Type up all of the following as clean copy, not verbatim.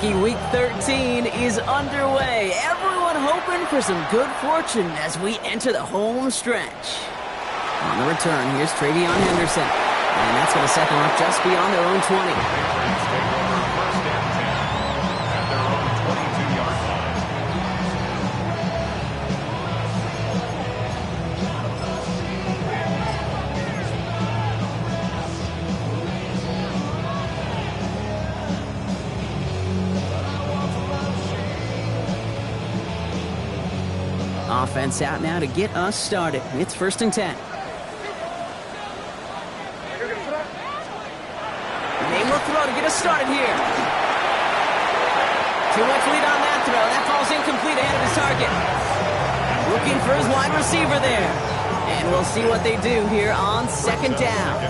Lucky Week 13 is underway. Everyone hoping for some good fortune as we enter the home stretch. On the return, here's Travion Henderson. And that's going to set them up just beyond their own 20. Offense out now to get us started. It's 1st and 10. They will throw to get us started here. Too much lead on that throw. That ball's incomplete ahead of his target. Looking for his wide receiver there. And we'll see what they do here on 2nd down.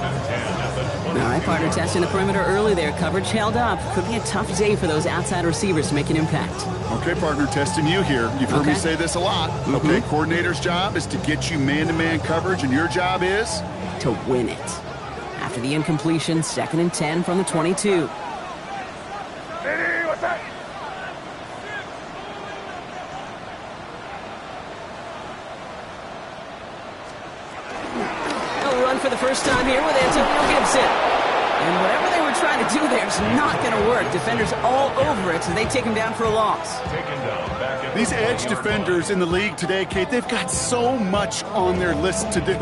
All right, partner, testing the perimeter early there. Coverage held up. Could be a tough day for those outside receivers to make an impact. Okay, partner, testing you here. You've heard me say this a lot. Okay, coordinator's job is to get you man-to-man coverage, and your job is? To win it. After the incompletion, 2nd and 10 from the 22. Hey, what's that? They'll run for the first time here with Antonio Gibson. And whatever they were trying to do there is not going to work. Defenders all over it, so they take him down for a loss. These edge defenders in the league today, Kate, they've got so much on their list to do.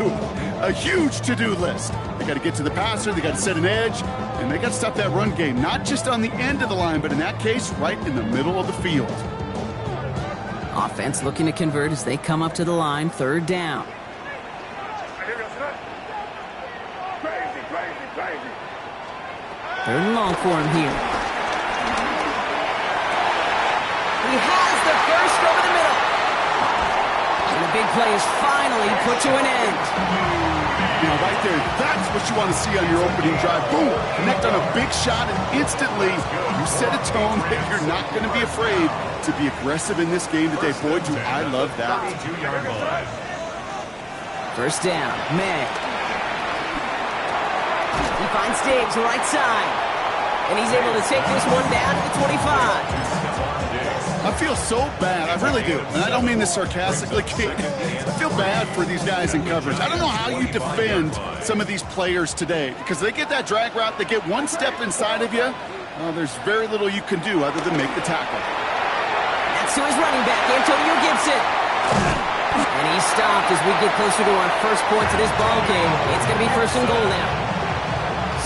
A huge to-do list. They got to get to the passer, they got to set an edge, and they got to stop that run game. Not just on the end of the line, but in that case, right in the middle of the field. Offense looking to convert as they come up to the line, 3rd down. Crazy. 3rd and long for him here. He has the first over the middle. And the big play is finally put to an end. You know, right there, that's what you want to see on your opening drive. Boom! Connect on a big shot, and instantly you set a tone that you're not going to be afraid to be aggressive in this game today. Boy, do I love that. 1st down, May. He finds Diggs right side. And he's able to take this one down to the 25. I feel so bad. I really do. And I don't mean this sarcastically, Kate. I feel bad for these guys in coverage. I don't know how you defend some of these players today because they get that drag route, they get one step inside of you. Well, there's very little you can do other than make the tackle. That's to his running back, Antonio Gibson. And he's stopped as we get closer to our first points of this ball game. It's going to be 1st and goal now.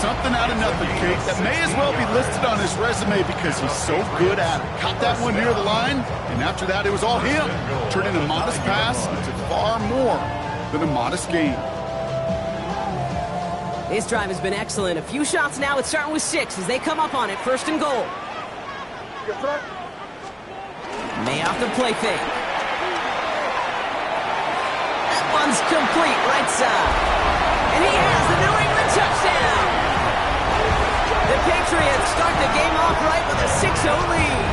Something out of nothing, Kate, that may as well be listed on his resume because he's so good at it. Caught that one near the line, and after that, it was all him. Turning a modest pass into far more than a modest gain. This drive has been excellent. A few shots now. It's starting with 6 as they come up on it. 1st and goal. May off the play fake. That one's complete right side. And he has the New England touchdown. The Patriots start the game off right with a 6-0 lead.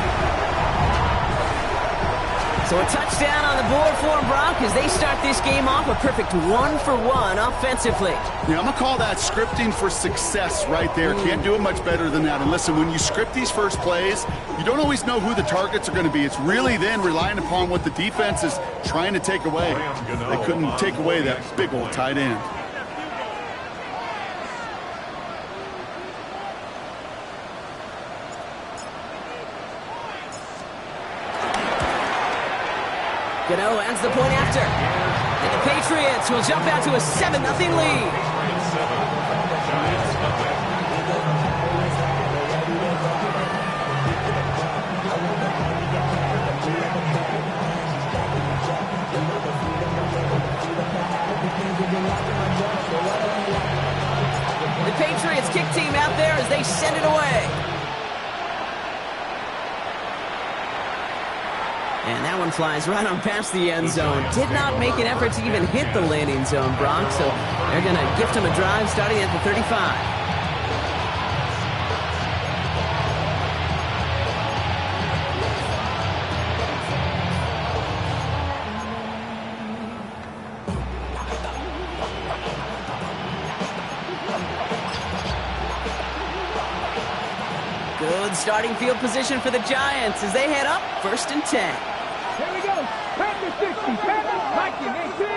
So a touchdown on the board for them, Brock, as they start this game off a perfect 1-for-1 offensively. Yeah, I'm going to call that scripting for success right there. Can't do it much better than that. And listen, when you script these first plays, you don't always know who the targets are going to be. It's really then relying upon what the defense is trying to take away. They couldn't take away that big old tight end. Gano ends the point after. And the Patriots will jump out to a 7-0 lead. The Patriots kick team out there as they send it away. And that one flies right on past the end zone. Did not make an effort to even hit the landing zone, Brock. So they're going to gift him a drive starting at the 35. Good Good starting field position for the Giants as they head up 1st and 10. Here we go. Packers 60. Packers Vikings 18.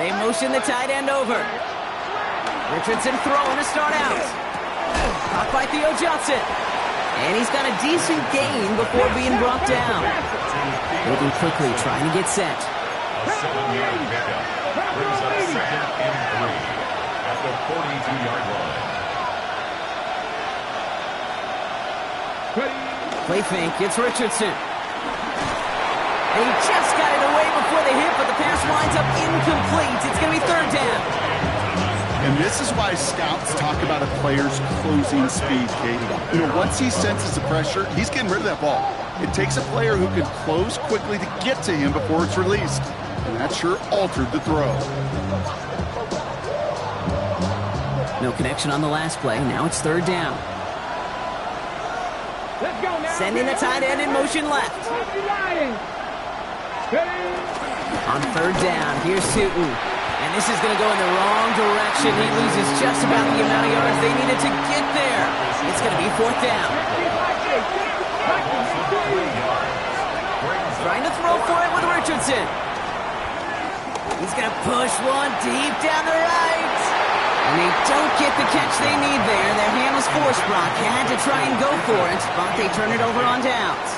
They motion the tight end over. Richardson throwing to start out. Caught by Theo Johnson. And he's got a decent gain before being brought down. Moving quickly, trying to get set. A 7-yard pickup brings up 2nd and 3 at the 42-yard line. Play fake, it's Richardson. And he just got it away before the hit, but the pass winds up incomplete. It's going to be 3rd down. And this is why scouts talk about a player's closing speed, Katie. You know, once he senses the pressure, he's getting rid of that ball. It takes a player who can close quickly to get to him before it's released. And that sure altered the throw. No connection on the last play. Now it's 3rd down. Let's go now. Sending the tight end in motion left. On 3rd down, here's Sutton. And this is going to go in the wrong direction. He loses just about the amount of yards they needed to get there. It's going to be 4th down. Trying to throw for it with Richardson. He's going to push one deep down the right. And they don't get the catch they need there. Their hand was forced. Brock had to try and go for it, but they turn it over on downs.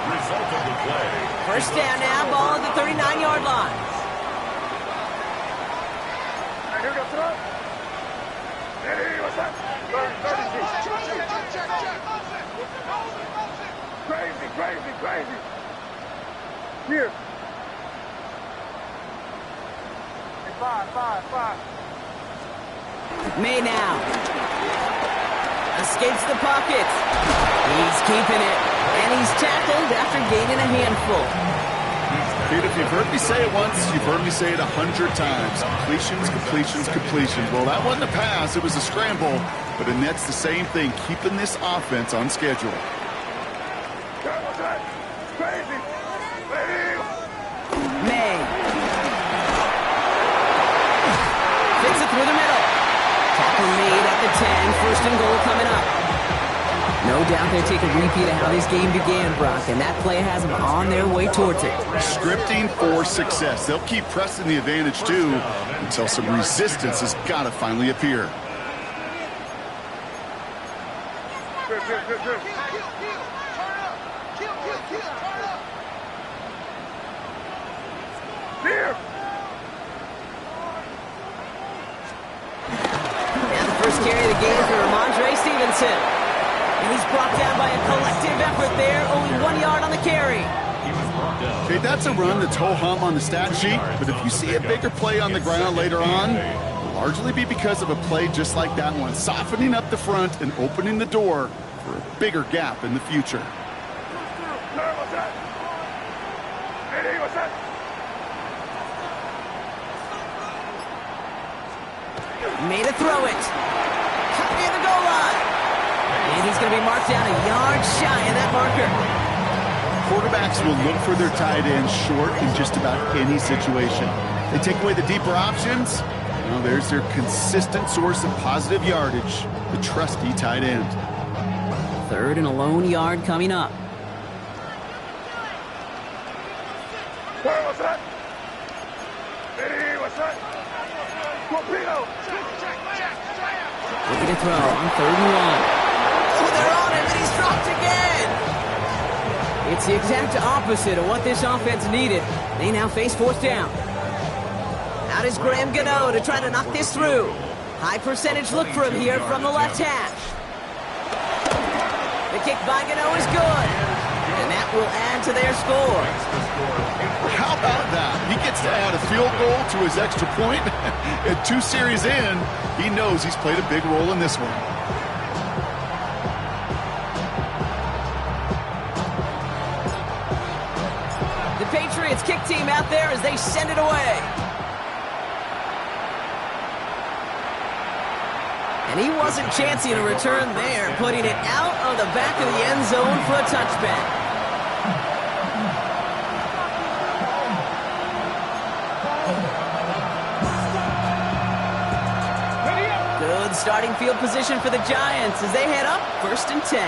Result of the play. 1st down now, ball at the 39-yard line. Here we go, throw. Hey, what's that? 30. Crazy. Here. 5. May now. Escapes the pocket. He's keeping it. And he's tackled after gaining a handful. Dude, if you've heard me say it once, you've heard me say it 100 times. Completions. Well, that wasn't a pass. It was a scramble. But it nets the same thing, keeping this offense on schedule. Crazy. May. Fits it through the middle. Tackle made at the 10. 1st and goal coming up. No doubt they'll take a repeat of how this game began, Brock, and that play has them on their way towards it. Scripting for success. They'll keep pressing the advantage, too, until some resistance has got to finally appear. Good. Here. Now the first carry of the game for Ramondre Stevenson. And he's brought down by a collective effort there, only 1 yard on the carry. Okay, that's a run that's ho-hum on the stat sheet, but if you see a bigger play on the ground later on, it'll largely be because of a play just like that one, softening up the front and opening the door for a bigger gap in the future. What's that? Hey, what's that? Made a throw it. Cut near the goal line. And he's going to be marked down a yard shy of that marker. Quarterbacks will look for their tight end short in just about any situation. They take away the deeper options. Well, there's their consistent source of positive yardage, the trusty tight end. 3rd and a lone yard coming up. What's that? Hey, what's that? Torpedo. Looking to throw on 3rd and 1. Oh, they're on him, and he's dropped again. It's the exact opposite of what this offense needed. They now face 4th down. Out is Graham Gano to try to knock this through. High percentage look for him here from the left hash. The kick by Gano is good. And that will add to their score. How about that? He gets to add a field goal to his extra point. And 2 series in, he knows he's played a big role in this one. The Patriots kick team out there as they send it away. And he wasn't chancing a return there, putting it out of the back of the end zone for a touchback. starting field position for the Giants as they head up 1st and 10.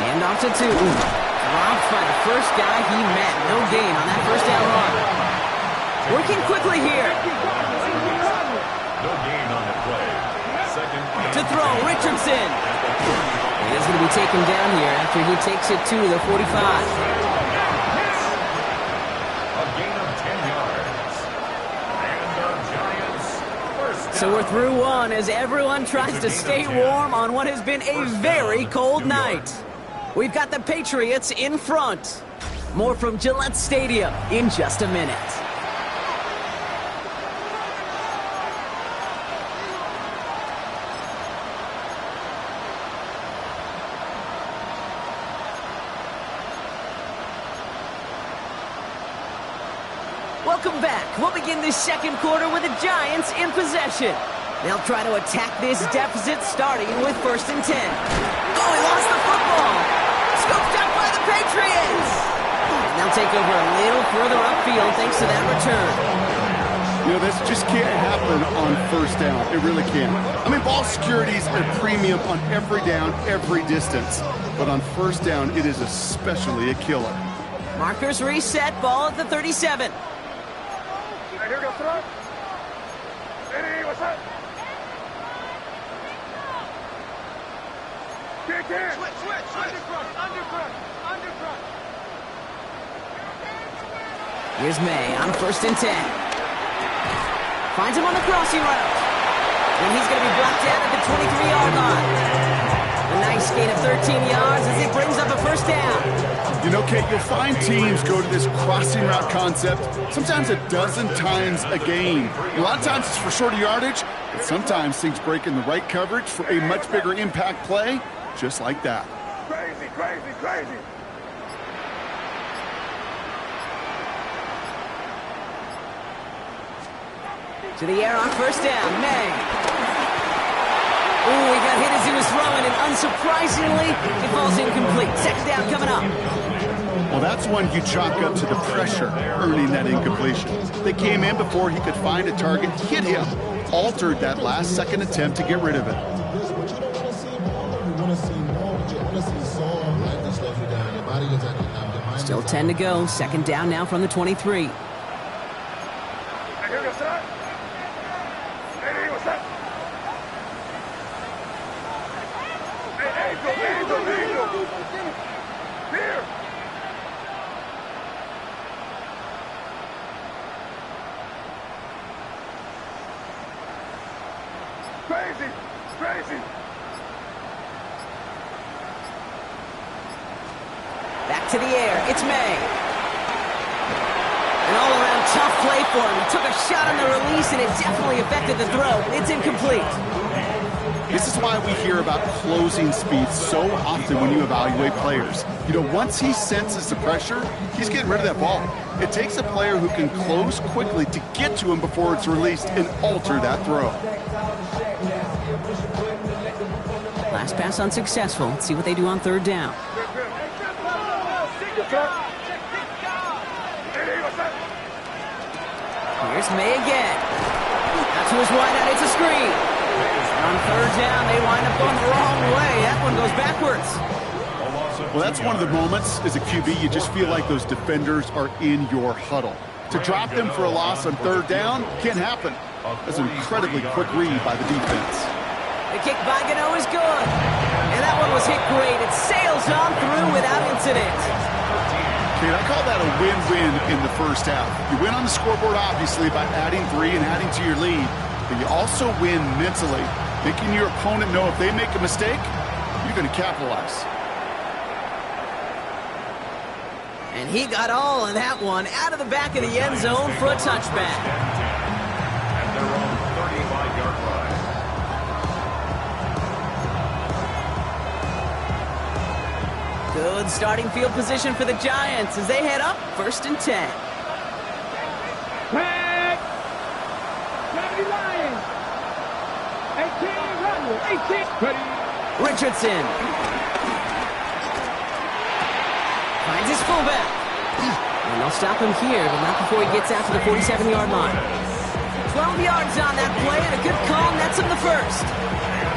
Hand off to Two. Dropped by the first guy he met. No gain on that first down run. Working quickly here. No gain on the play. Second To throw, Richardson. He is going to be taken down here after he takes it to the 45. A gain of 10 yards. And the Giants first down. So we're through one as everyone tries to stay warm on what has been a very cold night. We've got the Patriots in front. More from Gillette Stadium in just a minute. Welcome back. We'll begin this second quarter with the Giants in possession. They'll try to attack this deficit starting with 1st and 10. Oh, he lost the football. Scooped up by the Patriots. And they'll take over a little further upfield thanks to that return. You know, this just can't happen on 1st down. It really can't. I mean, ball security is a premium on every down, every distance. But on 1st down, it is especially a killer. Markers reset, ball at the 37. Here goes throw. Hey, what's up? Kick in. Switch. Undercrush. Here's May on 1st and 10. Finds him on the crossing route. And he's going to be blocked out at the 23-yard line. A nice gain of 13 yards as it brings up a 1st down. You know, Kate, you'll find teams go to this crossing route concept sometimes a dozen times a game. A lot of times it's for shorter yardage, but sometimes things break in the right coverage for a much bigger impact play, just like that. Crazy. To the air on 1st down, May. Ooh, he got hit as he was throwing, and unsurprisingly, it falls incomplete. 2nd down coming up. Well, that's one you chalk up to the pressure earning that incompletion. They came in before he could find a target, hit him, altered that last second attempt to get rid of it. Still 10 to go. 2nd down now from the 23. Here goes that. Hey, what's up? Hey, Angel. Here. Crazy. Back to the air. It's May. An all-around tough play for him. He took a shot on the release, and it definitely affected the throw. It's incomplete. This is why we hear about closing speed so often when you evaluate players. You know, once he senses the pressure, he's getting rid of that ball. It takes a player who can close quickly to get to him before it's released and alter that throw. Last pass unsuccessful. Let's see what they do on 3rd down. Here's May again. Out to his wideout. It's a screen. On 3rd down, they wind up going the wrong way. That one goes backwards. Well, that's one of the moments as a QB, you just feel like those defenders are in your huddle. To drop them for a loss on 3rd down can't happen. That's an incredibly quick read by the defense. The kick by Gano is good. And that one was hit great. It sails on through without incident. Kate, I call that a win-win in the 1st half. You win on the scoreboard, obviously, by adding 3 and adding to your lead. But you also win mentally, making your opponent know if they make a mistake, you're going to capitalize. And he got all of that one out of the back of the end zone for a touchback. At their own 35-yard line. Good starting field position for the Giants as they head up 1st and 10. Flag. Miami Lions. 18, run. 18. Ready. Richardson finds his fullback. And they'll stop him here, but not before he gets out to the 47-yard line. 12 yards on that play, and a good call nets him the first.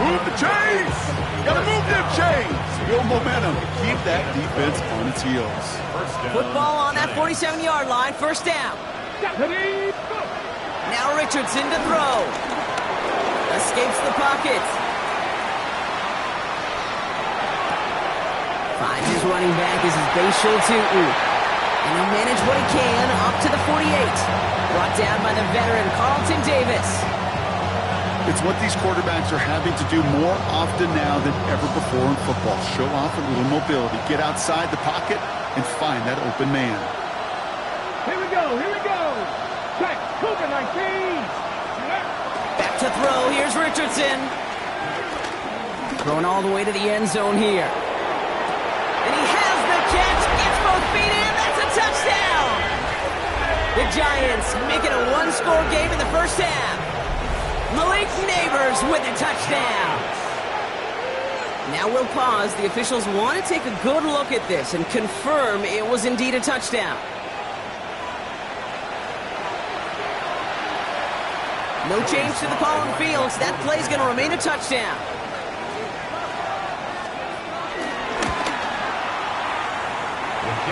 Move the chains! Gotta move them chains! Build momentum. Keep that defense on its heels. Football on that 47-yard line, first down. Now Richardson to throw. Escapes the pocket. Finds his running back as his base Schultz. And he'll manage what he can up to the 48. Brought down by the veteran Carlton Davis. It's what these quarterbacks are having to do more often now than ever before in football. Show off a little mobility. Get outside the pocket and find that open man. Here we go. Check, Cougar 19. Back to throw. Here's Richardson. Throwing all the way to the end zone here. And he has the catch. Gets both feet in. That's a touchdown. The Giants make it a one-score game in the first half. Malik Neighbors with a touchdown. Now we'll pause. The officials want to take a good look at this and confirm it was indeed a touchdown. No change to the call on the field. So that play's going to remain a touchdown.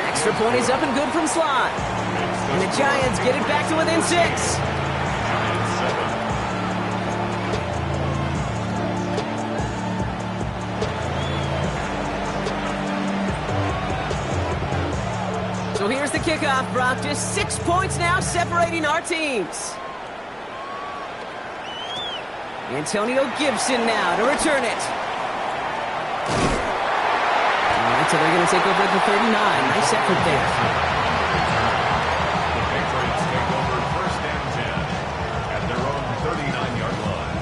Extra point is up and good from slot. And the Giants get it back to within 6. So here's the kickoff, Brock. Just 6 points now separating our teams. Antonio Gibson now to return it. All right, so they're going to take over at the 39. Nice effort there. The Patriots take over first and 10 at their own 39-yard line.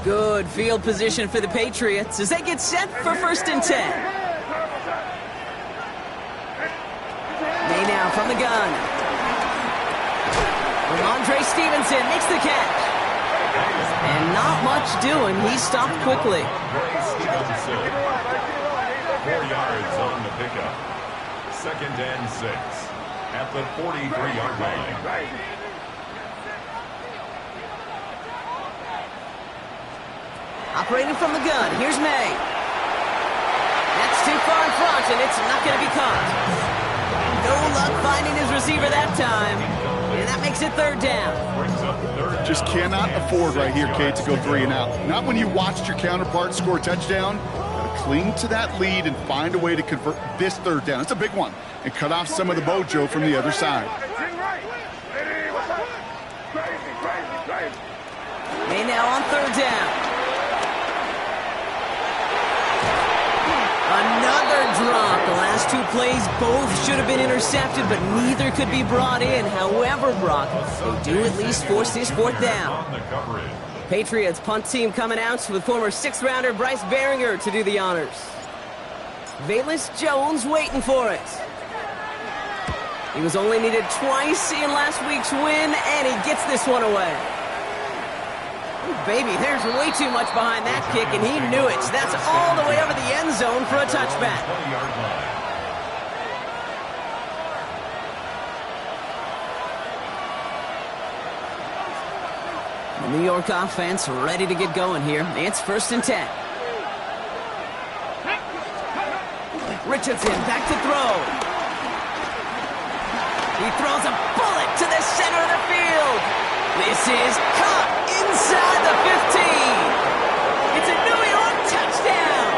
Good field position for the Patriots as they get set for first and 10. May now from the gun. Ramondre Stevenson makes the catch. And not much doing. He stopped quickly. 4 yards on the pickup. Second and 6 at the 43-yard line. Operating from the gun, here's May. That's too far in front, and it's not going to be caught. No luck finding his receiver that time, and that makes it third down. Just cannot afford right here, Kate, to go 3 and out. Not when you watched your counterpart score a touchdown. Gotta cling to that lead and find a way to convert this third down. It's a big one, and cut off some of the mojo from the other side. May now on third down. Another drop. The last 2 plays both should have been intercepted, but neither could be brought in. However, Brock, they do at least force this fourth down. Patriots punt team coming out with former 6th-rounder Bryce Behringer to do the honors. Valus Jones waiting for it. He was only needed twice in last week's win, and he gets this one away. Baby, there's way too much behind that kick, and he knew it. That's all the way over the end zone for a touchback. The New York offense ready to get going here. It's first and 10. Richardson back to throw. He throws a bullet to the center of the field. This is caught inside the 15. It's a New York touchdown.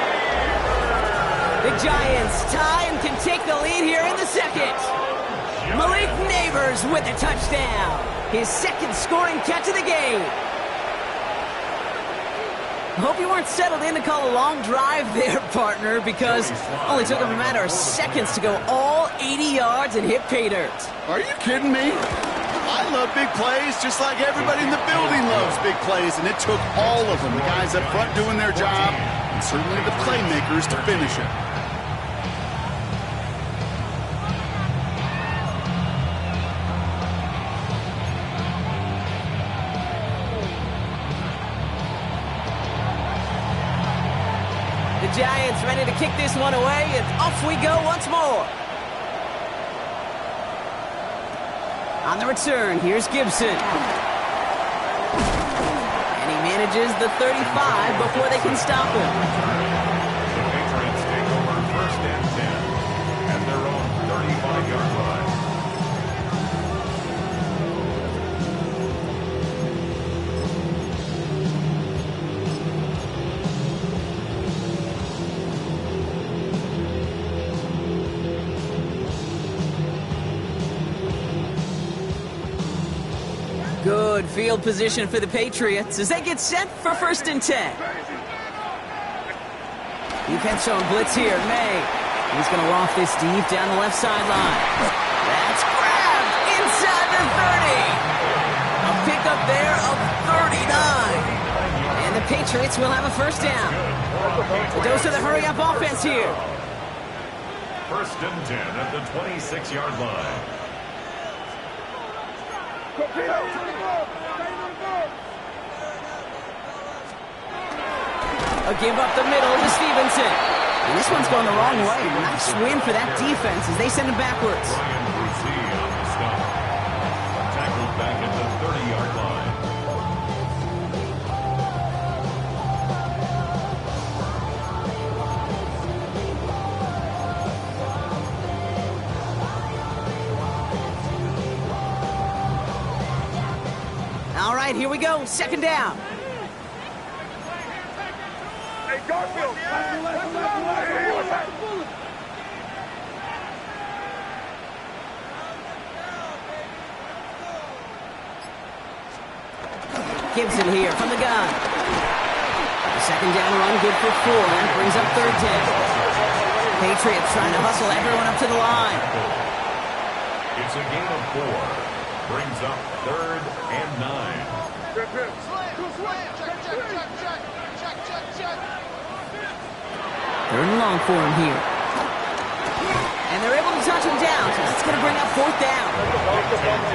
The Giants tie and can take the lead here in the second. Malik Neighbors with a touchdown. His second scoring catch of the game. I hope you weren't settled in to call a long drive there, partner, because it only took him a matter of seconds to go all 80 yards and hit pay dirt. Are you kidding me? I love big plays just like everybody in the building loves big plays, and it took all of them, the guys up front doing their job, and certainly the playmakers to finish it. Patriots ready to kick this one away, and off we go once more. On the return, here's Gibson. And he manages the 35 before they can stop him. The Patriots take over 1st and 10 at their own 35-yard line. Good field position for the Patriots as they get set for 1st and 10. Defense showing blitz here. May. He's going to loft this deep down the left sideline. That's grabbed inside the 30. A pickup there of 39. And the Patriots will have a 1st down. A dose of the hurry-up offense here. 1st and 10 at the 26-yard line. A give up the middle to Stevenson. And this one's going the wrong way. Nice win for that defense as they send him backwards. Ryan Brucey on the stop. Tackled back at the 30-yard line. All right, here we go. 2nd down. Hey, Garfield! Gibson here from the gun. The 2nd down run, good for 4. That brings up 3rd down. Patriots trying to hustle everyone up to the line. It's a gain of 4. Brings up 3rd and 9. 3rd and long for him here. And they're able to touch him down, so that's going to bring up 4th down.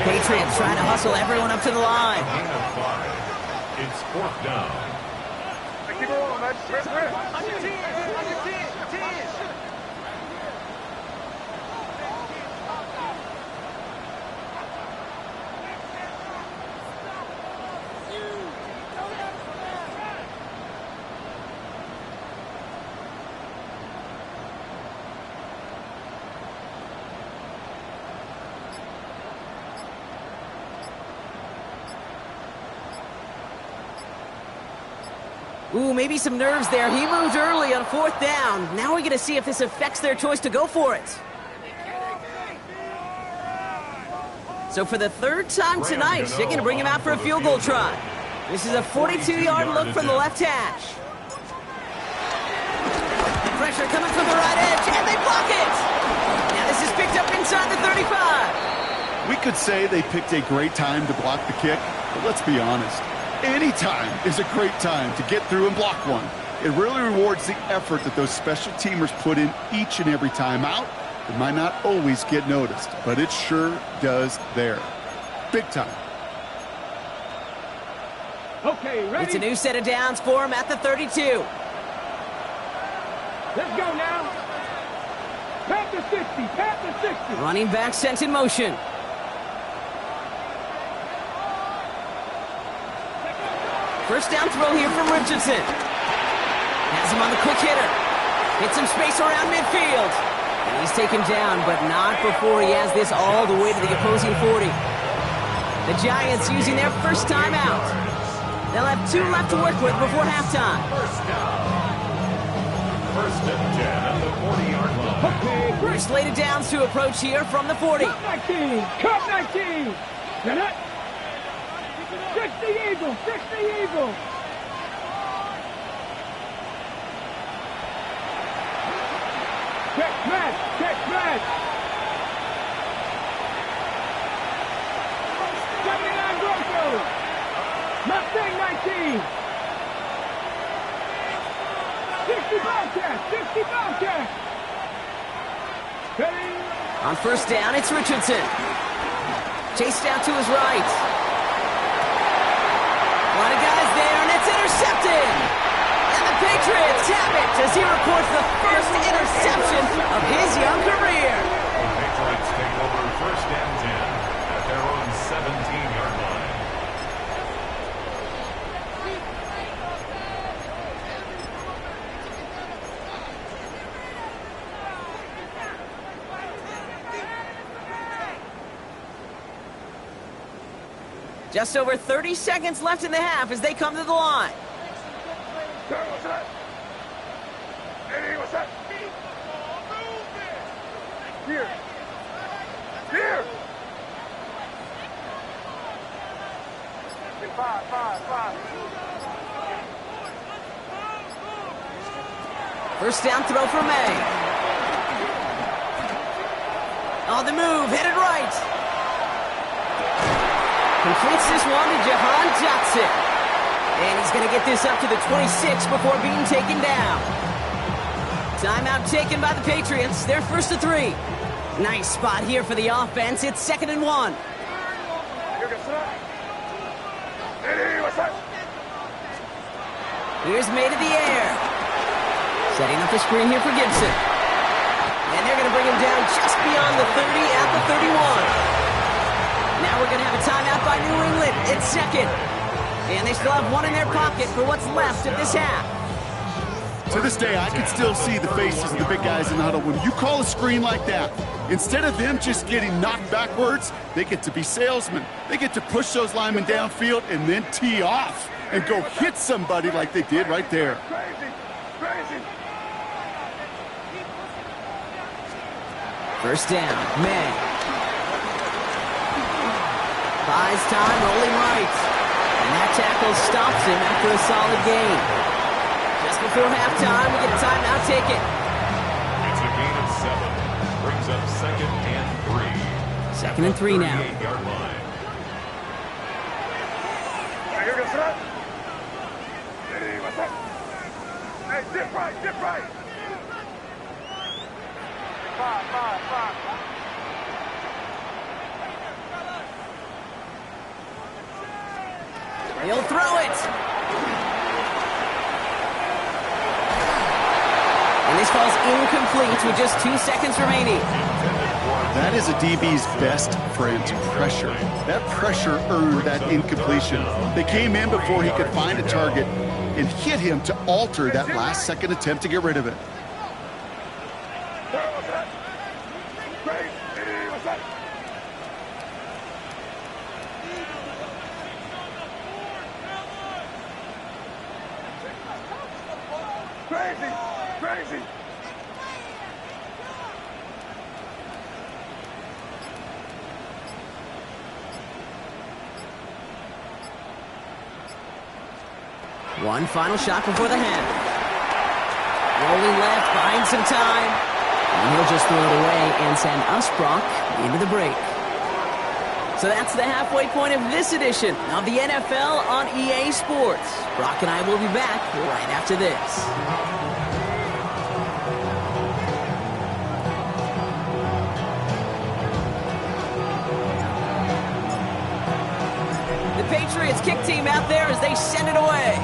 Patriots trying to hustle everyone up to the line. Gain of 5. It's 4th down. Keep it rolling, man. On your team. Ooh, maybe some nerves there. He moved early on 4th down. Now we're going to see if this affects their choice to go for it. So for the 3rd time tonight, they're going to bring him out for a field goal try. This is a 42-yard look from the left hash. Pressure coming from the right edge, and they block it! Now this is picked up inside the 35. We could say they picked a great time to block the kick, but let's be honest. Any time is a great time to get through and block one. It really rewards the effort that those special teamers put in each and every time out. It might not always get noticed, but it sure does there. Big time. Okay, ready? It's a new set of downs for him at the 32. Let's go now. Pat the 60. Pat the 60. Running back sent in motion. First down throw here from Richardson. Has him on the quick hitter. Hits some space around midfield. And he's taken down, but not before he has this all the way to the opposing 40. The Giants using their first time out. They'll have 2 left to work with before halftime. 1st down. 1st and 10 at the 40-yard line. Okay, We're great. slated downs to approach here from the 40. Cut 19. Cut 19. Get it. 60 Eagles. 60 Eagles. Check match. Check match. 79 Grosso. Mustang 19. 60 Bobcat. 60 Bobcat. Ready? On first down, it's Richardson. Chased out to his right. A lot of guys there, and it's intercepted. And the the Patriots have it as he records the first interception of his young career. The Patriots take over first and 10 at their own 17-yard line. Just over 30 seconds left in the half as they come to the line. Here. Here. 5. First down throw for May. On the move, headed right. Completes this one to Jahan Johnson. And he's going to get this up to the 26 before being taken down. Timeout taken by the Patriots. They're first to 3. Nice spot here for the offense. It's 2nd and 1. Here's May to the air. Setting up the screen here for Gibson. And they're going to bring him down just beyond the 30 at the 31. Now we're going to have a timeout by New England. It's 2nd. And they still have one in their pocket for what's left of this half. To this day, I can still see the faces of the big guys in the huddle. When you call a screen like that, instead of them just getting knocked backwards, they get to be salesmen. They get to push those linemen downfield and then tee off and go hit somebody like they did right there. Crazy. First down, May. Buys time, rolling right. And that tackle stops him after a solid gain. Just before halftime, we get a timeout taken. It's a gain of 7. Brings up 2nd and 3. 2nd and 3 now. 38-yard line. Hey, dip right. 5. He'll throw it. And this falls incomplete with just 2 seconds remaining. That is a DB's best friend, pressure. That pressure earned that incompletion. They came in before he could find a target and hit him to alter that last-second attempt to get rid of it. Crazy. One final shot before the half. Rolling left, buying some time. And he'll just throw it away and send Usbrock into the break. So that's the halfway point of this edition of the NFL on EA Sports. Brock and I will be back right after this. The Patriots kick team out there as they send it away.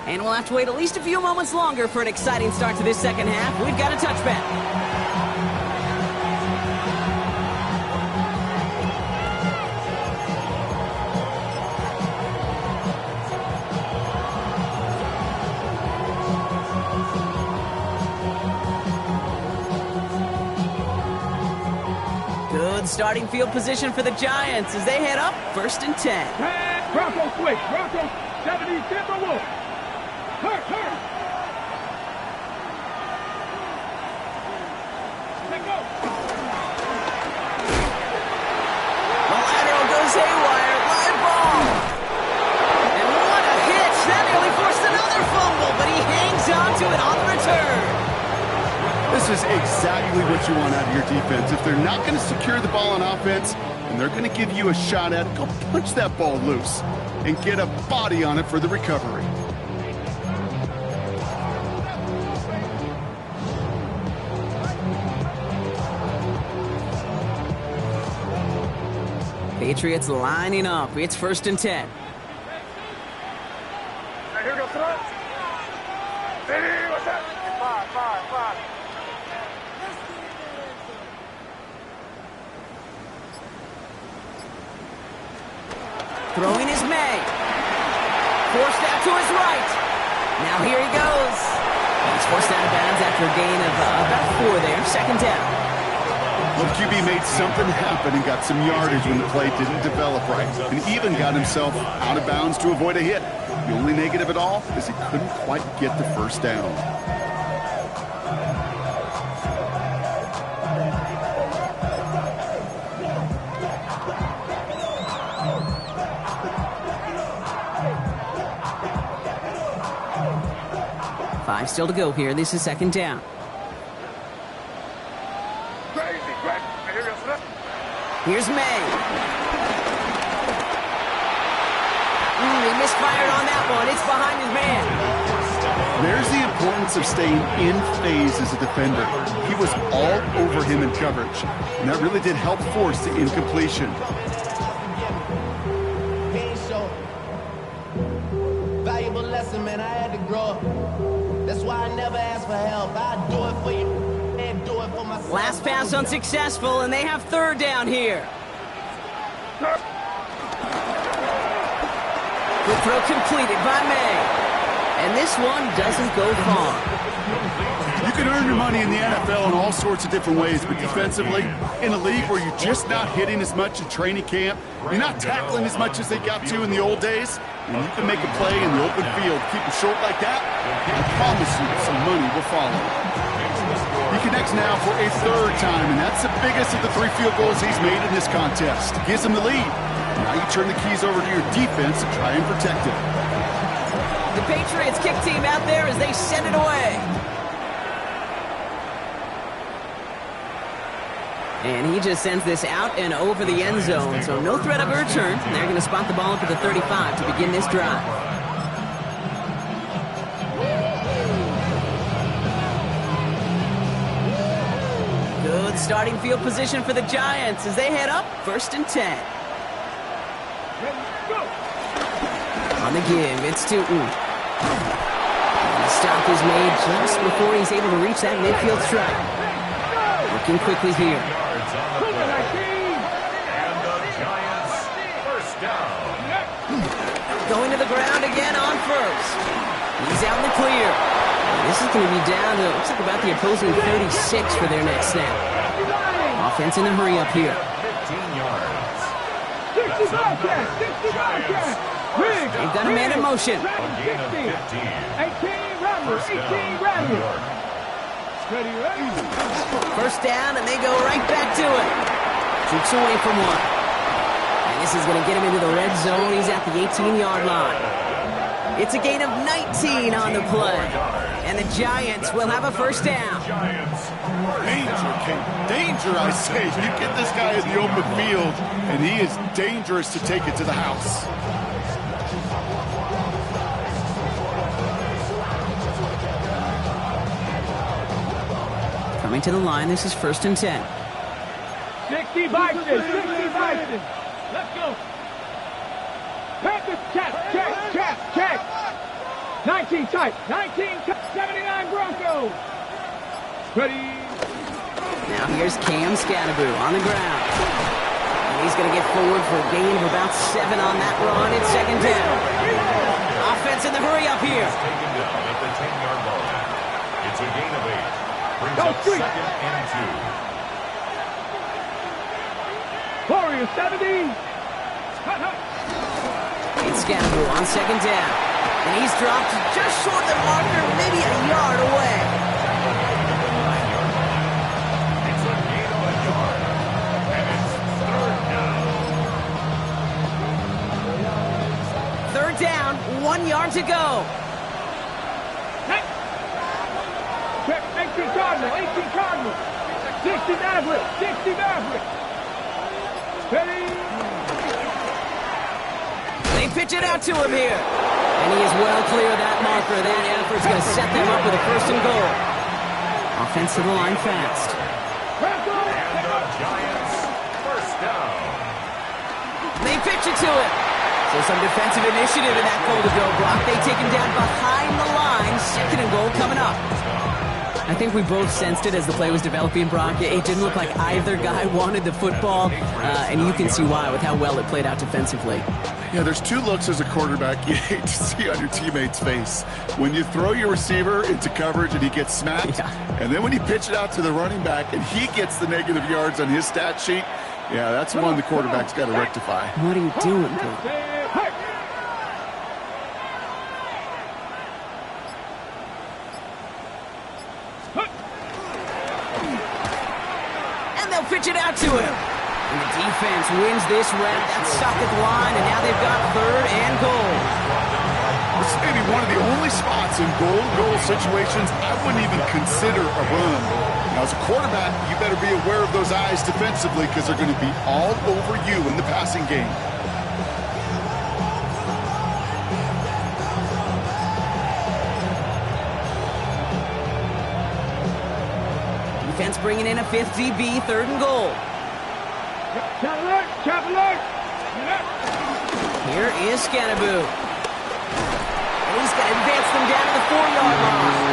And we'll have to wait at least a few moments longer for an exciting start to this second half. We've got a touchback. Good starting field position for the Giants as they head up 1st and 10. Bronco quick. Bronco 70 Timberwolves. Hurt. Let go. The lateral goes haywire. Live ball. And what a hitch. That nearly forced another fumble, but he hangs on to it on the return. This is exactly what you want out of your defense. If they're not going to secure the ball on offense and they're going to give you a shot at it, go punch that ball loose and get a body on it for the recovery. Patriots lining up. It's 1st and 10. Throwing is May. Forced out to his right. Now here he goes. He's forced out of bounds after a gain of about 4 there. Second down. Well, the QB made something happen and got some yardage when the play didn't develop right, and even got himself out of bounds to avoid a hit. The only negative at all is he couldn't quite get the first down. Five still to go here. This is second down. Here's May. He misfired on that one. It's behind his man. There's the importance of staying in phase as a defender. He was all over him in coverage, and that really did help force the incompletion. Valuable lesson, man. I had to grow up. That's why I never ask for help. I do it for you and do it for myself. Last pass unsuccessful, and they have third down here. The throw completed by May. And this one doesn't go far. You can earn your money in the NFL in all sorts of different ways, but defensively, in a league where you're just not hitting as much in training camp, you're not tackling as much as they got to in the old days, and you can make a play in the open field, keep it short like that, I promise you some money will follow. He connects now for a third time, and that's the biggest of the 3 field goals he's made in this contest. Gives him the lead. Now you turn the keys over to your defense and try and protect it. The Patriots kick team out there as they send it away. And he just sends this out and over the end zone, so no threat of a return. They're going to spot the ball up at the 35 to begin this drive. Good starting field position for the Giants as they head up 1st and 10. On the give, it's Tootin. And the stop is made just before he's able to reach that midfield strike. Working quickly here. And the Giants first down. Going to the ground again on first. He's out in the clear. And this is going to be down to, looks like about the opposing 36 for their next snap. Offense in a hurry up here. 15 yards. 60 Bobcats! 60 Bobcats! They've got a man in motion. A gain of 15. 18 Rattler! 18 Rattler! Ready, ready? First down, and they go right back to it. Keeps away from one. And this is going to get him into the red zone. He's at the 18-yard line. It's a gain of 19 on the play. And the Giants will have a first down. Danger, King. Danger, I say. You get this guy in the open field, and he is dangerous to take it to the house. Coming to the line, this is 1st and 10. 60 Bison! 60 Bison! Let's go! Panthers, check! 19 tight! 19 tight! 79 Broncos! Ready? Now here's Cam Scatterboo on the ground. And he's going to get forward for a gain of about 7 on that run. It's second down. Offense in the hurry up here. Taken down at the 10-yard line. It's a gain of 8. Brings Go up street. 2nd and 2. Warrior 70! It's Scatterboo on second down. And he's dropped just short of the marker, maybe a yard away. It's a gain of a yard. And it's 3rd down. 3rd down, 1 yard to go. Check 18 Cardinal! 18 Cardinal! 60 Maverick! 60 Maverick! Ready? They pitch it out to him here. And he is well clear of that marker. That effort's going to set them up with a 1st and goal. Offense to the line fast. And the Giants first down. They pitch it to him. So some defensive initiative in that goal to go, Brock. They take him down behind the line. 2nd and goal coming up. I think we both sensed it as the play was developing, Brock. It didn't look like either guy wanted the football, and you can see why with how well it played out defensively. Yeah, there's 2 looks as a quarterback you hate to see on your teammate's face. When you throw your receiver into coverage and he gets smacked, and then when you pitch it out to the running back and he gets the negative yards on his stat sheet, yeah, that's one the quarterback's got to rectify. What are you doing, bro? Pitch it out to him. And the defense wins this rep. That's stuck at the line, and now they've got 3rd and goal. This may be one of the only spots in goal situations I wouldn't even consider a run. Now, as a quarterback, you better be aware of those eyes defensively because they're going to be all over you in the passing game. Defense bringing in a 5th DB, 3rd and goal. Chop alert! Here is Scanaboo. And he's going to advance them down to the 4-yard line.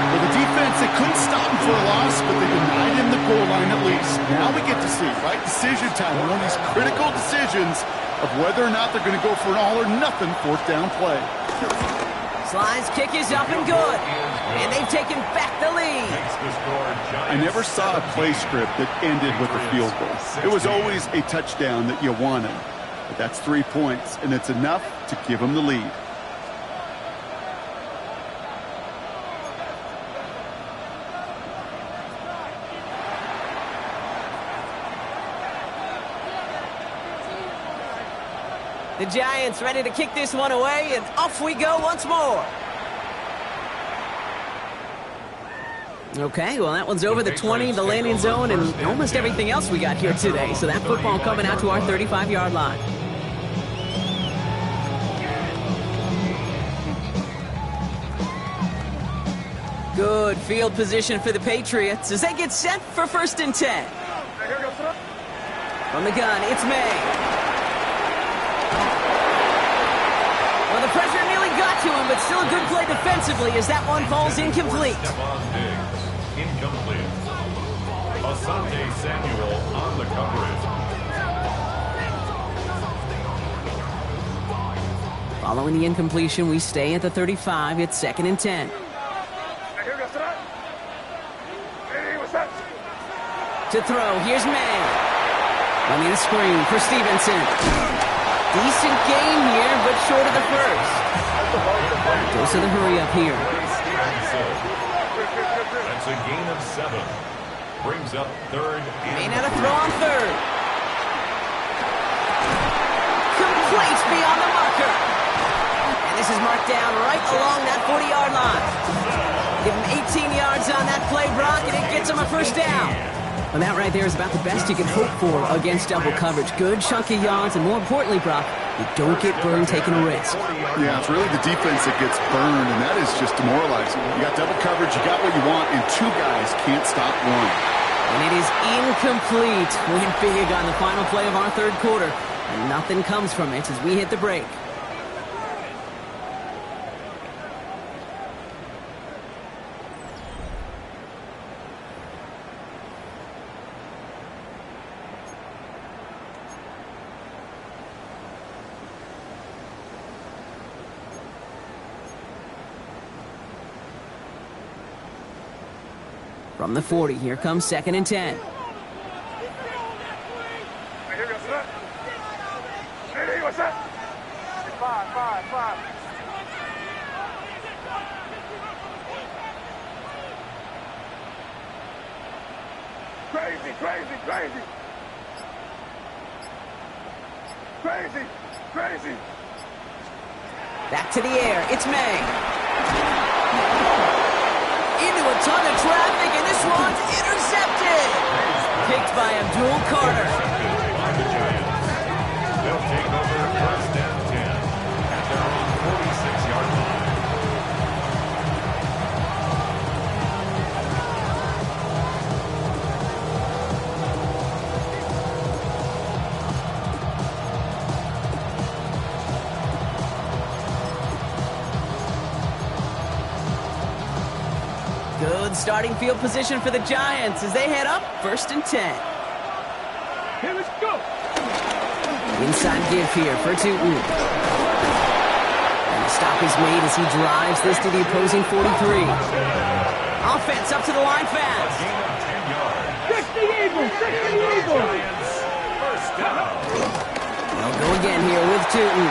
Well, the defense, they couldn't stop him for a loss, but they denied him the goal line at least. Now we get to see, right, decision time, one of these critical decisions of whether or not they're going to go for an all-or-nothing 4th down play. Sly's kick is up and good. And they've taken back the lead. I never saw a play script that ended with a field goal. It was always a touchdown that you wanted. But that's 3 points, and it's enough to give them the lead. The Giants ready to kick this one away, and off we go once more. Okay, well, that one's over the 20, the landing zone, and almost everything else we got here today. So that football coming out to our 35-yard line. Good field position for the Patriots as they get set for 1st and 10. From the gun, it's May. Well, the pressure nearly got to him, but still a good play defensively as that one falls incomplete. Incomplete. Asante Samuel on the coverage. Following the incompletion, we stay at the 35. It's 2nd and 10. To throw, here's May. Running a screen for Stevenson. Decent game here, but short of the first. Goes to the hurry up here. That's a gain of 7. Brings up 3rd and May not a throw on 3rd. Complete beyond the marker. And this is marked down right along that 40-yard line. Give him 18 yards on that play, Brock, and it gets him a 1st down. And that right there is about the best you can hope for against double coverage. Good chunky yards, and more importantly, Brock, you don't get burned taking a risk. Yeah, it's really the defense that gets burned, and that is just demoralizing. You got double coverage, you got what you want, and 2 guys can't stop one. And it is incomplete. Went big on the final play of our 3rd quarter. And nothing comes from it as we hit the break. From the 40, here comes 2nd and 10. Crazy. Back to the air, it's May. Into a ton of traffic, and this one's intercepted. Picked by Abdul Carter. by the Giants. They'll take over 1st and 10 at their own 46-yard line. Good starting field position for the Giants as they head up 1st and 10. Here, let's go. Inside give here for Tootin. And the stop is made as he drives this to the opposing 43. Offense up to the line fast. 60 Eagle, 60 Eagle. They'll go again here with Tootin.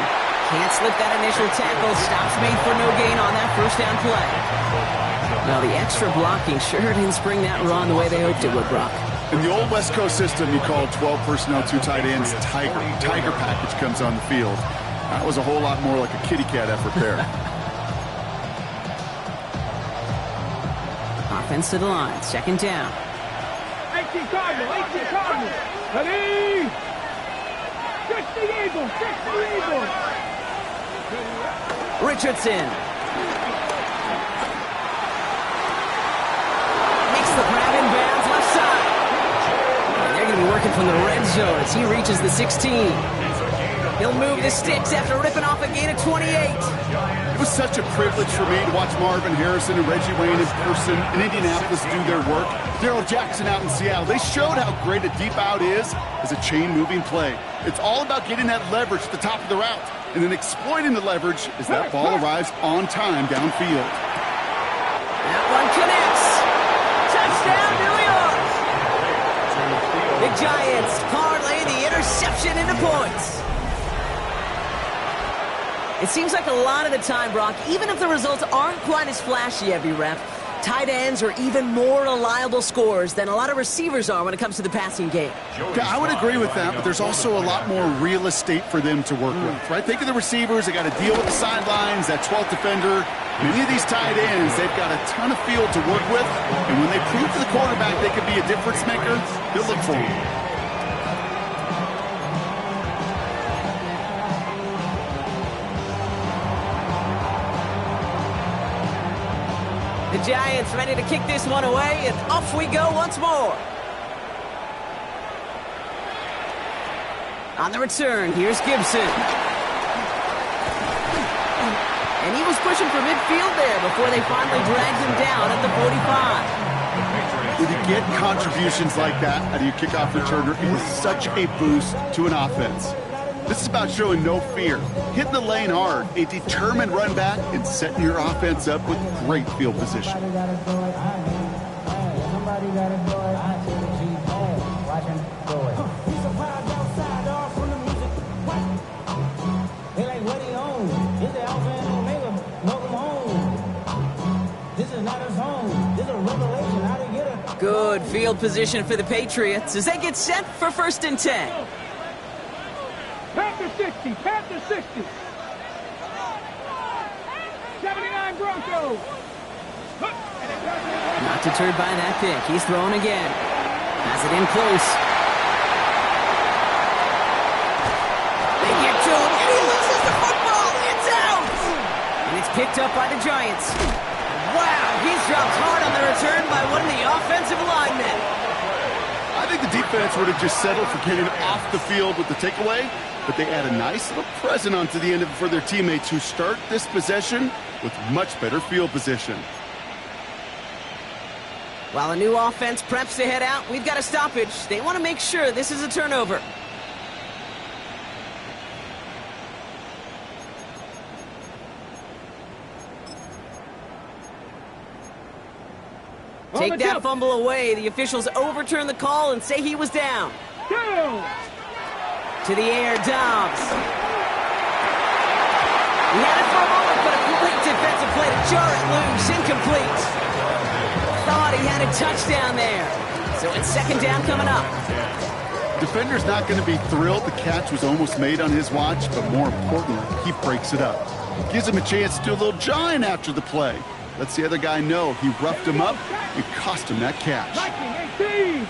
Can't slip that initial tackle. Stops made for no gain on that 1st down play. Well, the extra blocking sure didn't spring that run the way they hoped it would, Brock. In the old West Coast system, you called 12 personnel, 2 tight ends, Tiger. Tiger package comes on the field. That was a whole lot more like a kitty cat effort there. Offense to the line, 2nd down. 18 Cardinal, 18 Cardinal. Ready? 60 Eagle, 60 Eagle. Richardson. Makes the grab in bounds, left side. And they're going to be working from the red zone as he reaches the 16. He'll move the sticks after ripping off a gain of 28. It was such a privilege for me to watch Marvin Harrison and Reggie Wayne in person in Indianapolis do their work. Daryl Jackson out in Seattle. They showed how great a deep out is as a chain-moving play. It's all about getting that leverage at the top of the route and then exploiting the leverage as that ball arrives on time downfield. That one connects. Touchdown, New York. The Giants parlay the interception into points. It seems like a lot of the time, Brock, even if the results aren't quite as flashy every rep, tight ends are even more reliable scorers than a lot of receivers are when it comes to the passing game. Yeah, I would agree with that, but there's also a lot more real estate for them to work with, right? Think of the receivers. They got to deal with the sidelines, that 12th defender. Many of these tight ends, they've got a ton of field to work with, and when they prove to the quarterback they could be a difference maker, they'll look for them. The Giants ready to kick this one away, and off we go once more. On the return, here's Gibson. And he was pushing for midfield there before they finally dragged him down at the 45. When you get contributions like that out of your kickoff returner, it is such a boost to an offense. This is about showing no fear, hitting the lane hard, a determined run back, and setting your offense up with great field position. Good field position for the Patriots as they get set for 1st and 10. Panther 60, Panther 60. 79 Broncos. Not deterred by that pick. He's throwing again. Has it in close. They get to him, and he loses the football. It's out! And it's picked up by the Giants. Wow, he's dropped hard on the return by one of the offensive linemen. I think the defense would have just settled for getting off the field with the takeaway, but they add a nice little present onto the end of it for their teammates who start this possession with much better field position. While a new offense preps to head out, we've got a stoppage. They want to make sure this is a turnover. Take that fumble away. The officials overturn the call and say he was down. To the air, Dobbs. He had it for a moment, but a complete defensive play to jar it loose. Incomplete. Thought he had a touchdown there. So it's 2nd down coming up. Defender's not going to be thrilled the catch was almost made on his watch, but more importantly, he breaks it up. Gives him a chance to do a little jawing after the play. Lets the other guy know he roughed him up and cost him that catch. 18.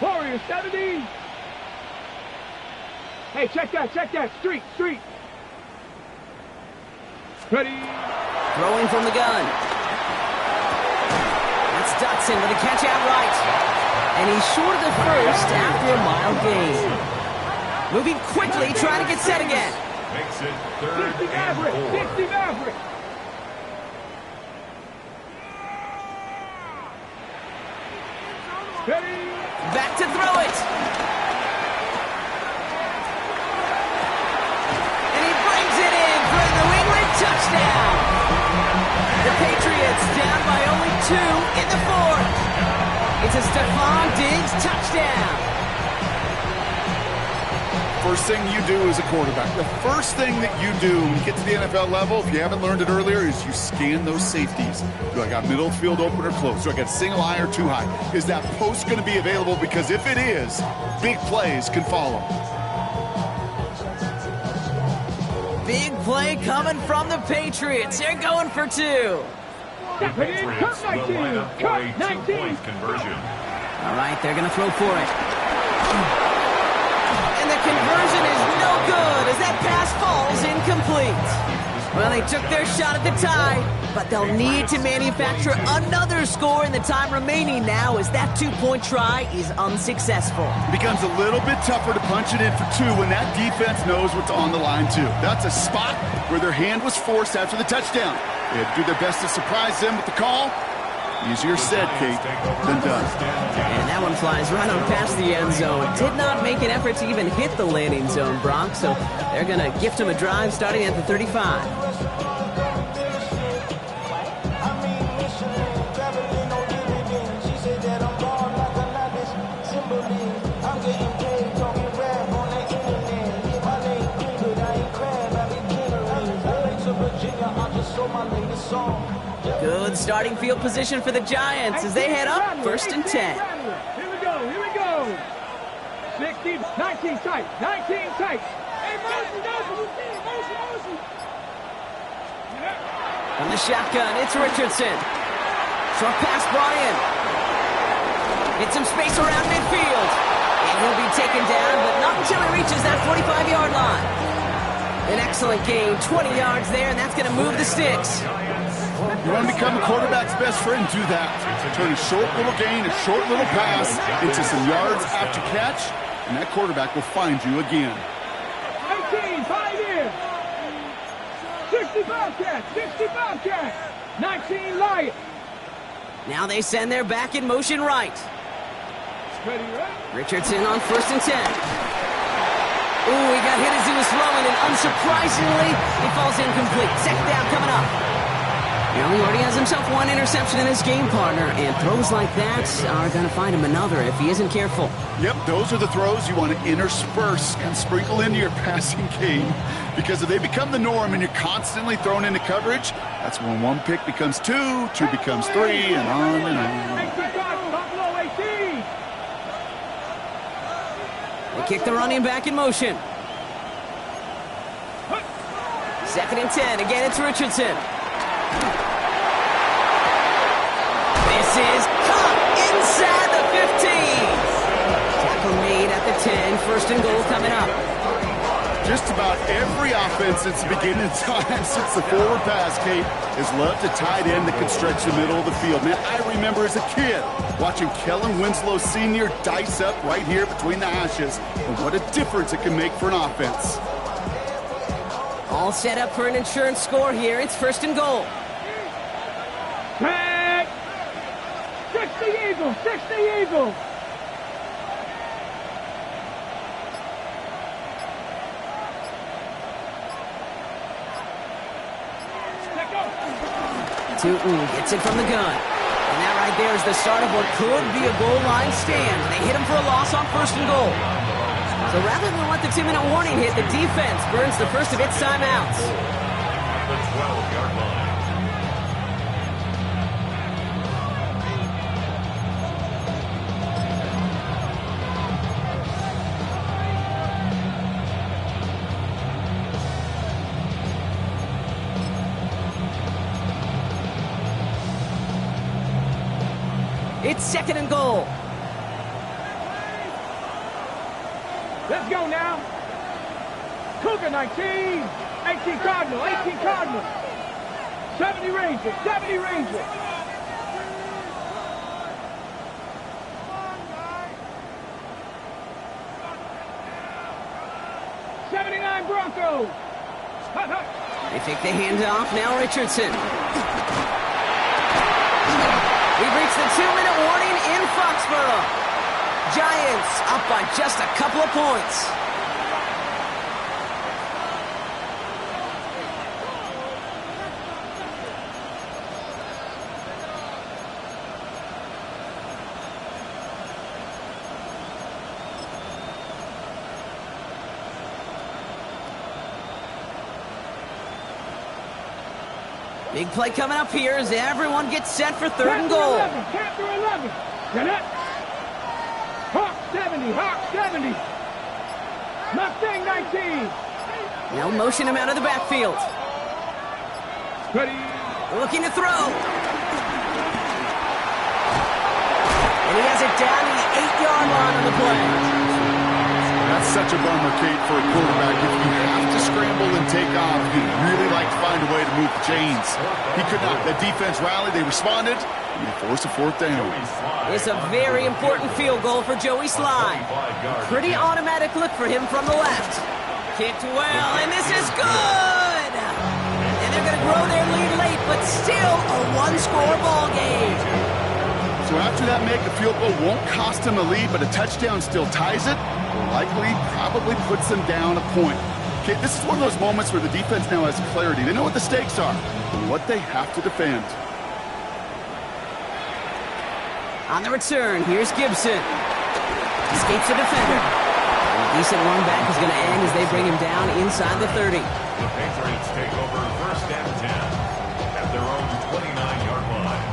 Warrior 70. Hey, check that. Street. Ready. Throwing from the gun. That's Dotson with a catch out right. And he's short of the first after a mild gain. Moving quickly, trying to get set again. Makes it 3rd 60 and Maverick. 4. 60 Maverick. Ready. Back to throw it. And he brings it in for a New England touchdown. The Patriots down by only 2 in the 4th. It's a Stephon Diggs touchdown. First thing you do as a quarterback, the first thing that you do when you get to the NFL level, if you haven't learned it earlier, is you scan those safeties. Do I got middle field open or close? Do I got single high or too high? Is that post going to be available? Because if it is, big plays can follow. Big play coming from the Patriots. They're going for 2. The Patriots will line up for a 2-point conversion. All right, they're going to throw for it. And the conversion is no good as that pass falls incomplete. Well, they took their shot at the tie, but they'll need to manufacture another score in the time remaining now as that 2-point try is unsuccessful. It becomes a little bit tougher to punch it in for 2 when that defense knows what's on the line, too. That's a spot where their hand was forced after the touchdown. They had to do their best to surprise them with the call. Easier said, Kate, than done. And that one flies right on past the end zone. Did not make an effort to even hit the landing zone, Brock, so they're going to gift him a drive starting at the 35. Good starting field position for the Giants as they head up 1st and 10. Here we go, here we go. 16, 19 tight, 19 tight. Hey, motion. From the shotgun, it's Richardson. Short pass brought in. Get some space around midfield. And he'll be taken down, but not until he reaches that 45-yard line. An excellent gain, 20 yards there, and that's going to move the sticks. You want to become a quarterback's best friend, do that. Turn a short little gain, a short little pass into some yards after catch, and that quarterback will find you again. 19, 5 in. 65 catch, 65 catch. 19 Lion. Now they send their back in motion right. Ready, right? Richardson on 1st and 10. Ooh, he got hit as he was throwing, and unsurprisingly, he falls incomplete. 2nd down coming up. You know, he already has himself 1 interception in his game, partner, and throws like that are going to find him another if he isn't careful. Yep, those are the throws you want to intersperse and sprinkle into your passing game, because if they become the norm and you're constantly thrown into coverage, that's when 1 pick becomes 2, 2 becomes 3, and on and on. 18, Buffalo 18. They kick the running back in motion. 2nd and 10. Again, it's Richardson. This is caught inside the 15. Tackle made at the 10. 1st and goal coming up. Just about every offense since the beginning of time, since the forward pass, Kate, has loved a tight end that can stretch the middle of the field. Man, I remember as a kid watching Kellen Winslow Sr. dice up right here between the hashes, and what a difference it can make for an offense. All set up for an insurance score here. It's 1st and goal. Tag. 60 Eagles, 60 Eagles. Tootin gets it from the gun. And that right there is the start of what could be a goal line stand. They hit him for a loss on 1st and goal. So rather than let the 2-minute warning hit, the defense burns the first of its timeouts. The 12-yard line. It's 2nd and goal. Let's go now. Cougar 19. 18 Cardinal, 18 Cardinal. 70 Rangers, 70 Rangers. 79 Broncos. They take the handoff. Now Richardson. We've reached the 2-minute warning in Foxborough. Giants up by just a couple of points. Big play coming up here as everyone gets set for third and goal. Chapter 11. Get it? Hawk 70. Hawk 70. Mustang 19. Now motion him out of the backfield. Ready. Looking to throw. And he has it down to the 8-yard line on the play. That's such a bummer, Kate, for a quarterback. If you have to scramble and take off, you'd really like to find a way to move the chains. He could not. The defense rallied, they responded, and they forced a fourth down. It's a very important field goal for Joey Slye. Pretty automatic look for him from the left. Kicked well, and this is good! And they're going to grow their lead late, but still a one-score ball game. So after that make, a field goal won't cost him a lead, but a touchdown still ties it. Likely, probably puts them down a point. Okay, this is one of those moments where the defense now has clarity. They know what the stakes are and what they have to defend. On the return, here's Gibson. Escapes the defender. A decent run back is going to end as they bring him down inside the 30. The Patriots take over first and 10 at their own 29-yard line.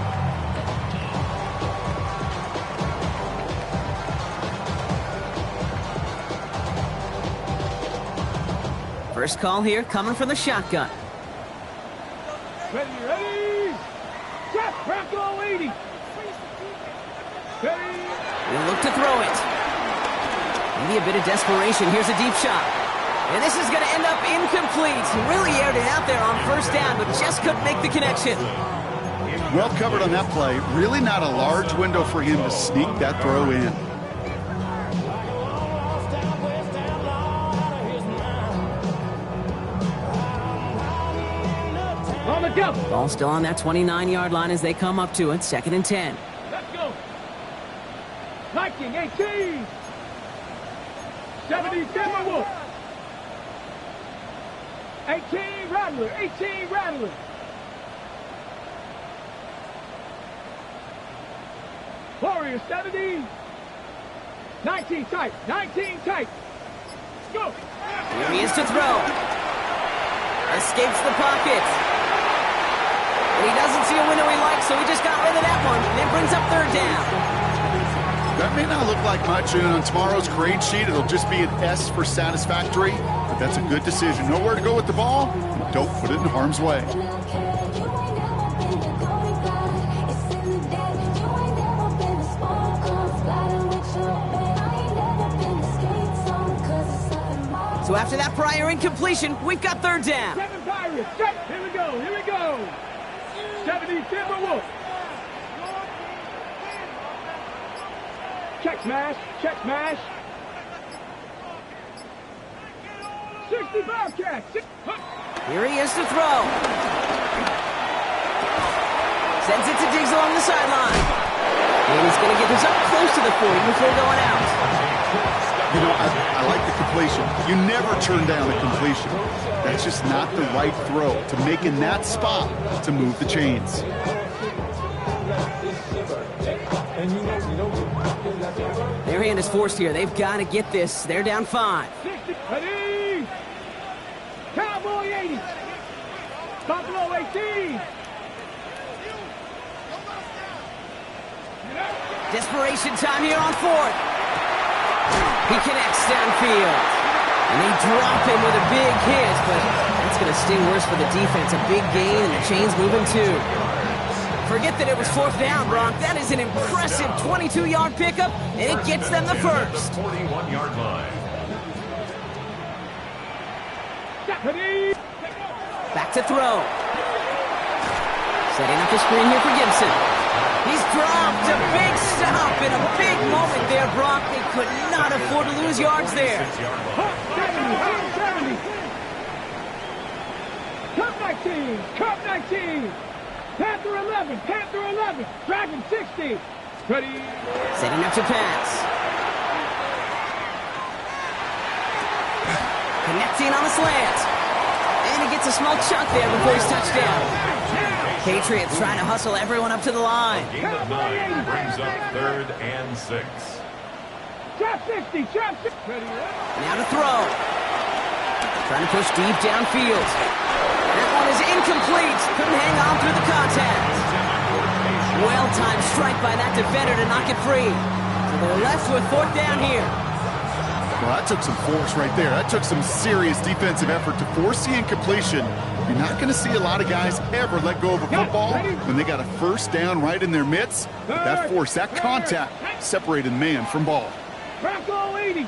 First call here coming from the shotgun. Ready. Set. Bronco 80. Ready. He'll look to throw it. Maybe a bit of desperation. Here's a deep shot. And this is going to end up incomplete. Really aired it out there on first down, but just couldn't make the connection. Well covered on that play. Really not a large window for him to sneak that throw in. On the go. Ball still on that 29-yard line as they come up to it. 2nd and 10. Let's go. Viking 18. 70 Timberwolf. 18 Rattler. 18 Rattler. Warrior 70. 19 tight. 19 tight. Let's go. Here he is to throw. Escapes the pocket. And he doesn't see a window he likes, so he just got rid of that one. And then brings up third down. That may not look like much, and on tomorrow's grade sheet, it'll just be an S for satisfactory, but that's a good decision. Know where to go with the ball, and don't put it in harm's way. So after that prior incompletion, we've got third down. 7 Pirates. Check. Here we go. Here we go. 70 Timberwolf. Check smash. Check smash. 65 catch. Here he is to throw. Sends it to Diggs along the sideline. And he's going to get this up close to the 40 before going out. You know, I like the completion. You never turn down a completion. That's just not the right throw to make in that spot to move the chains. Their hand is forced here. They've got to get this. They're down 5. 60. Ready. Cowboy 80. Buffalo 18. Desperation time here on 4th. He connects downfield. And they drop him with a big hit, but that's going to sting worse for the defense. A big gain, and the chain's moving too. Forget that it was 4th down, Brock. That is an impressive 22-yard pickup, and it gets them the first. 41-yard line. Back to throw. Setting up the screen here for Gibson. He's dropped a big stop in a big moment there, Brock. They could not afford to lose yards there. 70. Cup 19. Cup 19. Panther 11. Panther 11. Dragon 60. Ready. Setting up to pass. Connecting on the slant. And he gets a small chunk there before he's touched down. Patriots trying to hustle everyone up to the line. Game of 9 brings up 3rd and 6. Trap 60. Trap 60. Ready. Now to throw. Trying to push deep downfield. That one is incomplete. Couldn't hang on through the contact. Well-timed strike by that defender to knock it free. So they're left with 4th down here. Well, that took some force right there. That took some serious defensive effort to force the incompletion. You're not going to see a lot of guys ever let go of a football when they got a 1st down right in their midst. But that force, that contact, separated man from ball. Bronco 80.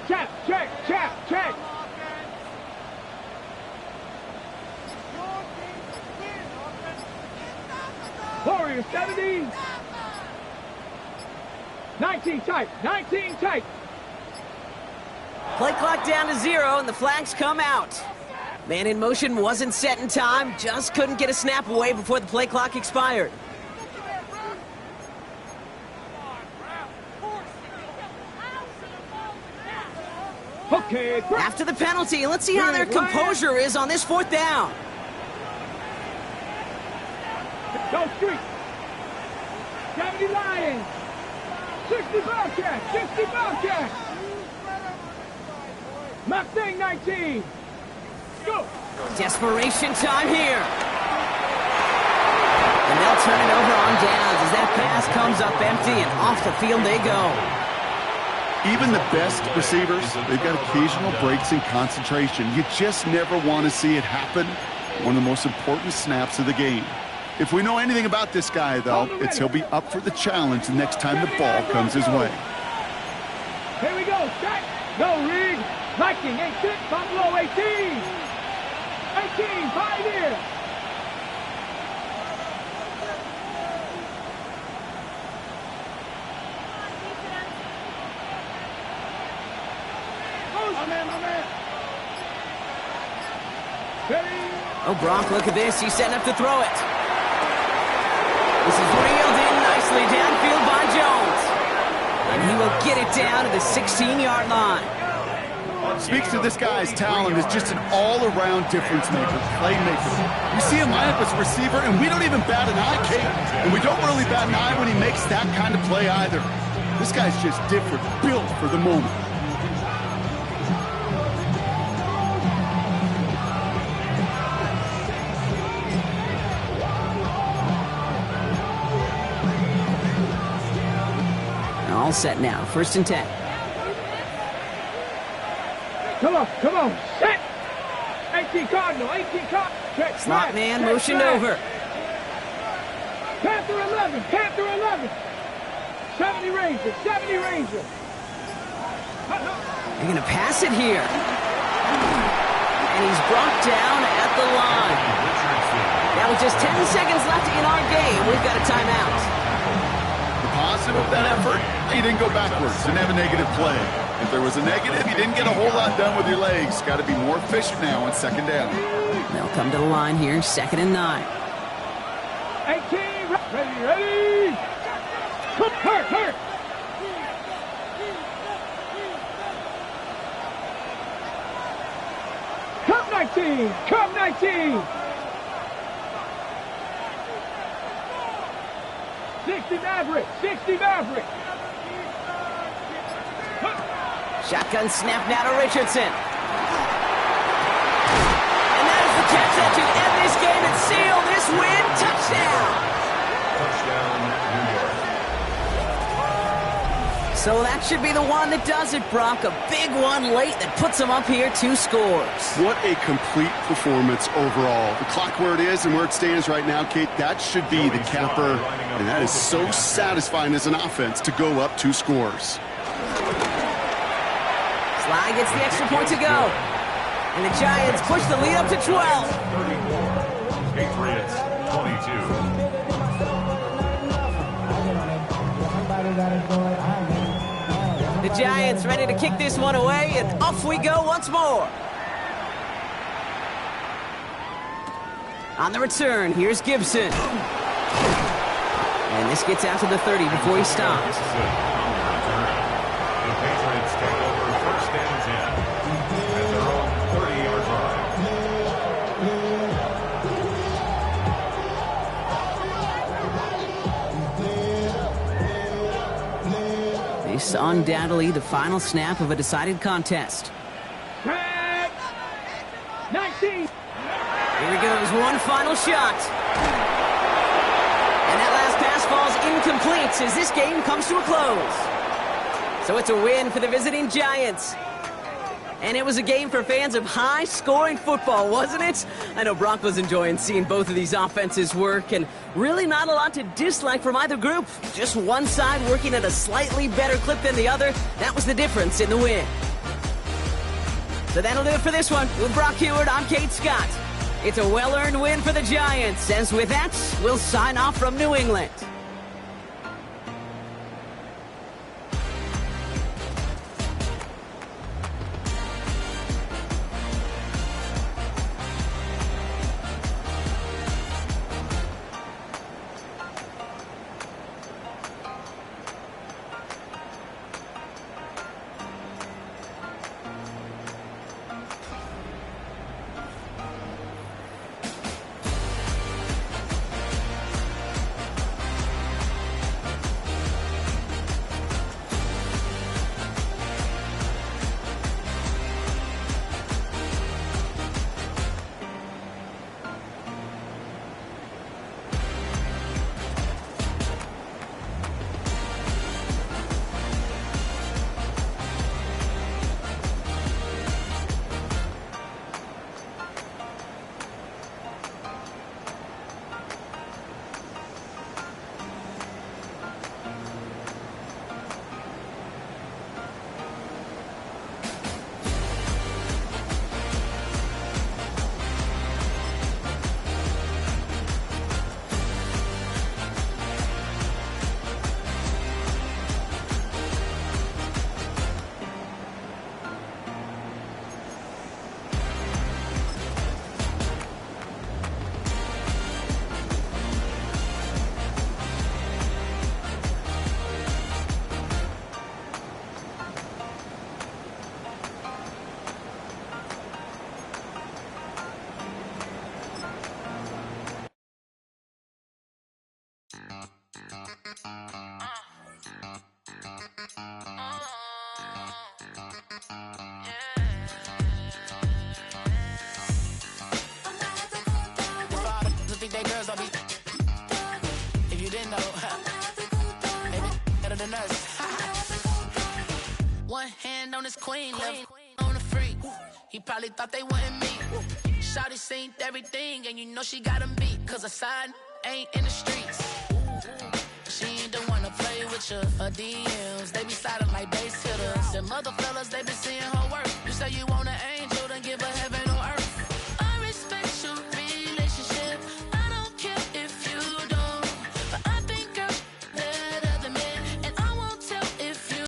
Check. Warriors 70. 19 tight. Play clock down to 0, and the flags come out. Man in motion wasn't set in time, just couldn't get a snap away before the play clock expired. Okay. After the penalty, let's see how their composure is on this 4th down. Go street. 70 Lions. 60 Bobcats. Mustang 19. Go. Desperation time here. And they'll turn it over on downs as that pass comes up empty and off the field they go. Even the best receivers, they've got occasional breaks in concentration. You just never want to see it happen. One of the most important snaps of the game. If we know anything about this guy, though, it's he'll be up for the challenge the next time the ball comes his way. Here we go. Set. No rig. Viking 18. Buffalo 18. 18. Pioneer. Oh, Gronk, look at this. He's setting up to throw it. This is reeled in nicely downfield by Jones. And he will get it down to the 16-yard line. Speaks to this guy's talent as just an all-around difference maker, playmaker. You see him line up as a receiver, and we don't even bat an eye, Kate. And we don't really bat an eye when he makes that kind of play either. This guy's just different, built for the moment. All set now. 1st and 10. Come on. Set. 18 Cardinal. Check. Slot man motioned over. Panther 11. 70 Ranger. They're going to pass it here. And he's brought down at the line. Now with just 10 seconds left in our game, we've got a timeout. Positive of that effort, you didn't go backwards, didn't have a negative play. If there was a negative, you didn't get a whole lot done with your legs. Got to be more efficient now on 2nd down. They'll come to the line here, 2nd and 9. 18, ready. Hurt. Cup 19. 60 Maverick. Shotgun snap now to Richardson. And that is the catch that should end this game and seal this win. Touchdown. Touchdown, New York. So that should be the one that does it, Brock. A big one late that puts them up here 2 scores. What a complete performance overall. The clock where it is and where it stands right now, Kate, that should be the capper. And that is so satisfying as an offense to go up 2 scores. Sly gets the extra point to go. And the Giants push the lead up to 12. 34. Patriots 22. The Giants ready to kick this one away, and off we go once more. On the return, here's Gibson. And this gets out to the 30 before he stops. The Patriots take over first and 10 at their own 30-yard line. This undoubtedly the final snap of a decided contest. Tag 19. Here he goes, one final shot. And that last pass falls incomplete as this game comes to a close. So it's a win for the visiting Giants. And it was a game for fans of high-scoring football, wasn't it? I know Brock was enjoying seeing both of these offenses work, and really not a lot to dislike from either group. Just one side working at a slightly better clip than the other. That was the difference in the win. So that'll do it for this one. With Brock Heward, I'm Kate Scott. It's a well-earned win for the Giants, as with that, we'll sign off from New England. If you didn't know, maybe better than us. One hand on his queen, left on the freak. He probably thought they wouldn't meet. Shawty seen everything, and you know she got him beat. Cause her side ain't in the streets. She ain't the one to play with you. Her DMs, they be sliding like base hitters. Them other fellas, they been seeing her work. You say you wanna aim